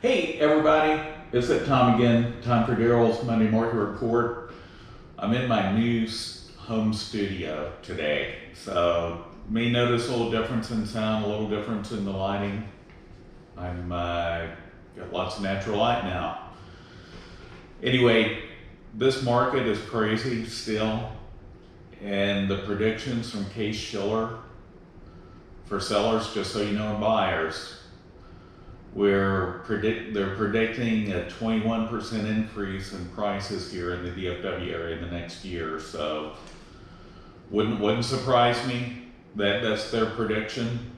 Hey everybody, it's that time again. Time for Darrell's Monday Market Report. I'm in my new home studio today, so you may notice a little difference in sound, a little difference in the lighting. I'm got lots of natural light now. Anyway, this market is crazy still, and the predictions from Case Shiller for sellers, just so you know, and buyers, they're predicting a 21% increase in prices here in the DFW area in the next year. So wouldn't surprise me that that's their prediction.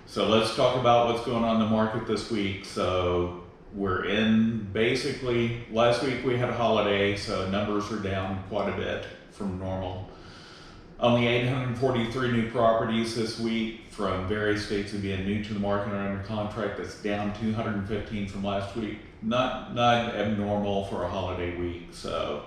So let's talk about what's going on in the market this week. So we're in basically, last week we had a holiday, so numbers are down quite a bit from normal. Only 843 new properties this week from various states of being new to the market or under contract. That's down 215 from last week. Not abnormal for a holiday week. So,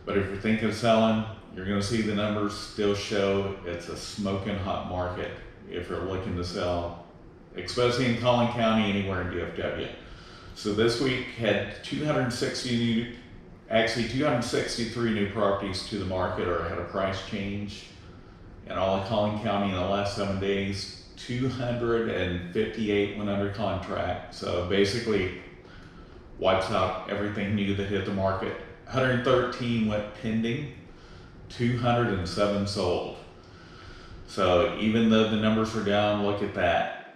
but if you're thinking of selling, you're going to see the numbers still show it's a smoking hot market if you're looking to sell, especially in Collin County, anywhere in DFW. So this week had 263 new properties to the market or had a price change. And all of Collin County in the last 7 days, 258 went under contract. So basically wipes out everything new that hit the market. 113 went pending, 207 sold. So even though the numbers are down, look at that.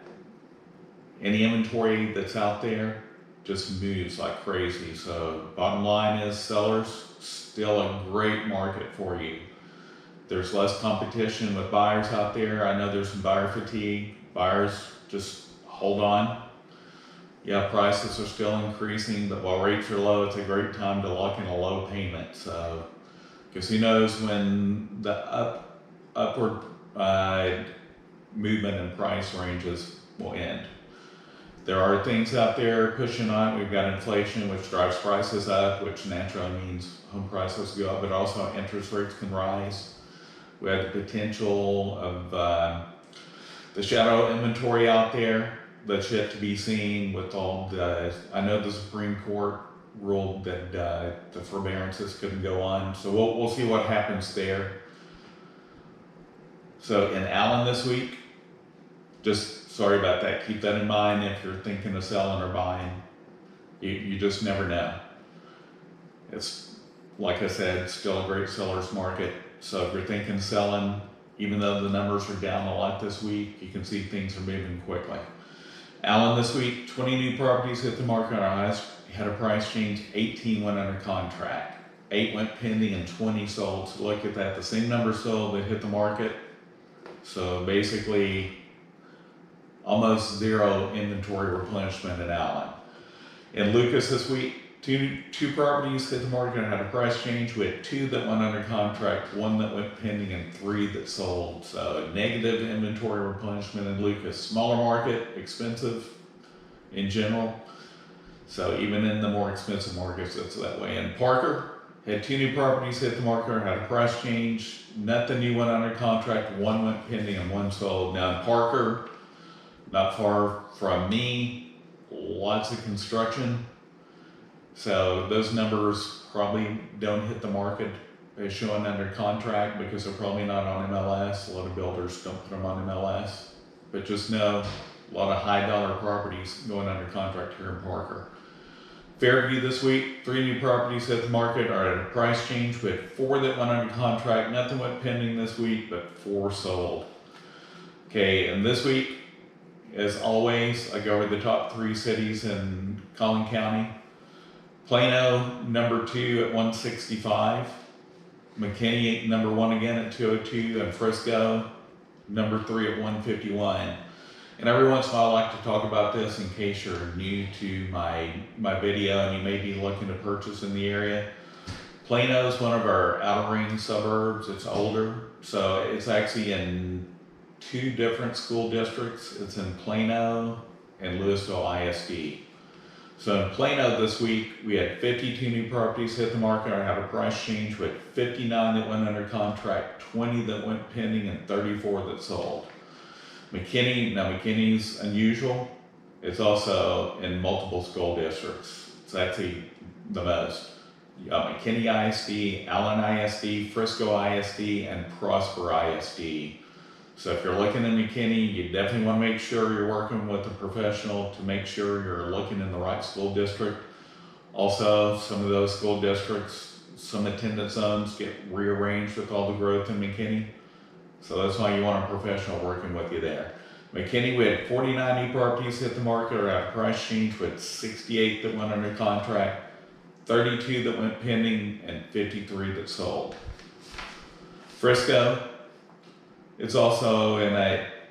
Any inventory that's out there just moves like crazy. So bottom line is, sellers, still a great market for you. There's less competition with buyers out there. I know there's some buyer fatigue. Buyers, just hold on. Yeah, prices are still increasing, but while rates are low, it's a great time to lock in a low payment. So, because who knows when the upward movement in price ranges will end. There are things out there pushing on. We've got inflation, which drives prices up, which naturally means home prices go up, but also interest rates can rise. We have the potential of the shadow inventory out there that's yet to be seen with all the, I know the Supreme Court ruled that the forbearances couldn't go on. So we'll see what happens there. So in Allen this week, just sorry about that. Keep that in mind if you're thinking of selling or buying. You just never know. It's, like I said, still a great seller's market. So if you're thinking of selling, even though the numbers are down a lot this week, you can see things are moving quickly. Allen this week, 20 new properties hit the market on our highest, had a price change, 18 went under contract. 8 went pending and 20 sold. So look at that, the same number sold that hit the market. So basically, almost zero inventory replenishment in Allen. In Lucas this week, two properties hit the market and had a price change. We had 2 that went under contract, 1 that went pending, and 3 that sold. So negative inventory replenishment in Lucas. Smaller market, expensive in general. So even in the more expensive markets, it's that way. In Parker, had 2 new properties hit the market and had a price change. Nothing new went under contract, 1 went pending and 1 sold. Now in Parker, not far from me, lots of construction. So those numbers probably don't hit the market as showing under contract because they're probably not on MLS. A lot of builders don't put them on MLS. But just know, a lot of high dollar properties going under contract here in Parker. Fairview this week, 3 new properties hit the market are at a price change. We had 4 that went under contract. Nothing went pending this week, but 4 sold. Okay, and this week, as always, I go over the top 3 cities in Collin County. Plano, number 2 at 165. Mckinney, number 1 again at 202. And Frisco, number 3 at 151. And every once in a while I like to talk about this in case you're new to my video and you may be looking to purchase in the area. Plano is one of our outer ring suburbs. It's older, so it's actually in 2 different school districts. It's in Plano and Louisville ISD. So in Plano this week, we had 52 new properties hit the market or had a price change. We had 59 that went under contract, 20 that went pending, and 34 that sold. Mckinney, now Mckinney's unusual. It's also in multiple school districts. It's actually the most. You got Mckinney ISD, Allen ISD, Frisco ISD, and Prosper ISD. So if you're looking at McKinney, you definitely want to make sure you're working with a professional to make sure you're looking in the right school district. Also, some of those school districts, some attendance zones get rearranged with all the growth in McKinney. So that's why you want a professional working with you there. McKinney, we had 49 new properties hit the market or at a price change, with 68 that went under contract, 32 that went pending, and 53 that sold. Frisco, it's also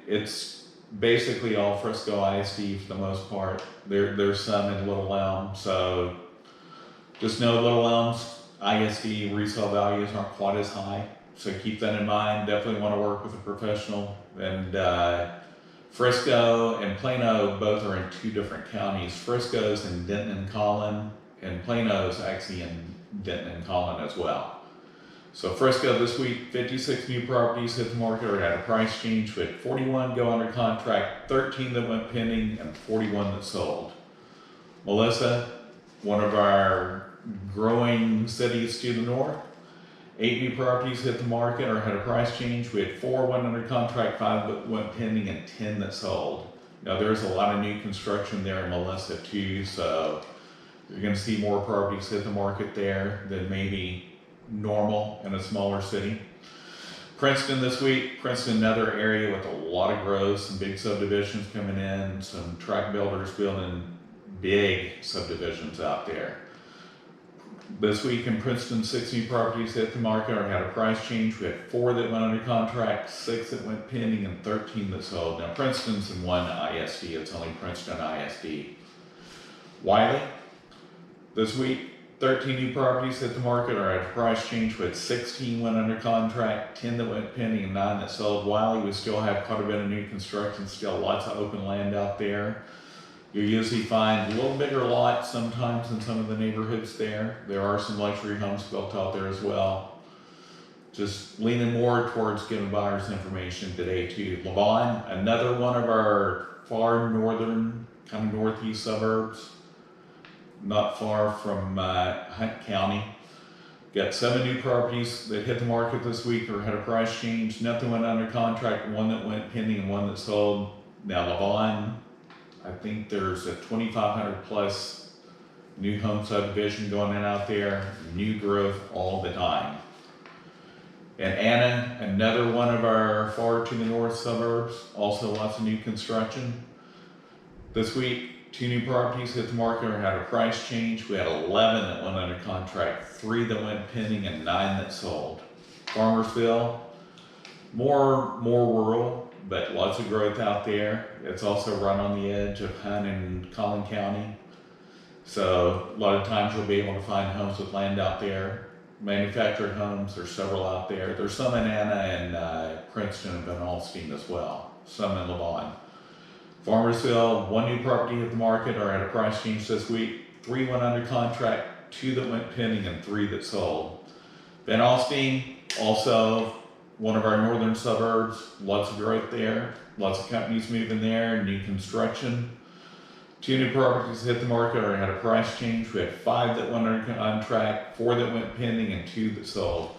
it's basically all Frisco ISD for the most part. There's some in Little Elm, so just know Little Elm's ISD resale values aren't quite as high. So keep that in mind. Definitely want to work with a professional. And Frisco and Plano both are in two different counties. Frisco's in Denton and Collin, and Plano's actually in Denton and Collin as well. So Frisco this week, 56 new properties hit the market or had a price change, with 41 go under contract, 13 that went pending, and 41 that sold. Melisa, one of our growing cities to the north, 8 new properties hit the market or had a price change. We had 4 went under contract, 5 that went pending, and 10 that sold. Now there's a lot of new construction there in Melisa too, so you're going to see more properties hit the market there than maybe normal in a smaller city. Princeton this week, Princeton, another area with a lot of growth, some big subdivisions coming in, some tract builders building big subdivisions out there. This week in Princeton, 6 new properties hit the market or had a price change. We had 4 that went under contract, 6 that went pending, and 13 that sold. Now Princeton's in one ISD, it's only Princeton ISD. Wylie, this week, 13 new properties hit the market or had a price change, with 16 went under contract, 10 that went pending, and 9 that sold. Wylie, we still have quite a bit of new construction, still lots of open land out there. You usually find a little bigger lots sometimes in some of the neighborhoods there. There are some luxury homes built out there as well. Just leaning more towards giving buyers information today too. Lavon, another one of our far northern, kind of northeast suburbs, not far from Hunt County. Got 7 new properties that hit the market this week or had a price change. Nothing went under contract, 1 that went pending, and 1 that sold. Now Lavon, I think there's a 2,500 plus new home subdivision going in out there, new growth all the time. And Anna, another one of our far to the north suburbs, also lots of new construction. This week, 2 new properties hit the market or had a price change. We had 11 that went under contract, 3 that went pending, and 9 that sold. Farmersville, more rural, but lots of growth out there. It's also right on the edge of Hunt and Collin County. So a lot of times you'll be able to find homes with land out there. Manufactured homes, there's several out there. There's some in Anna and Princeton and Van Alstyne as well, some in Lavon. Farmersville, 1 new property hit the market or had a price change this week. 3 went under contract, 2 that went pending, and 3 that sold. Van Alstyne, also one of our northern suburbs, lots of growth there, lots of companies moving there, new construction. 2 new properties hit the market or had a price change. We had 5 that went under contract, 4 that went pending, and 2 that sold.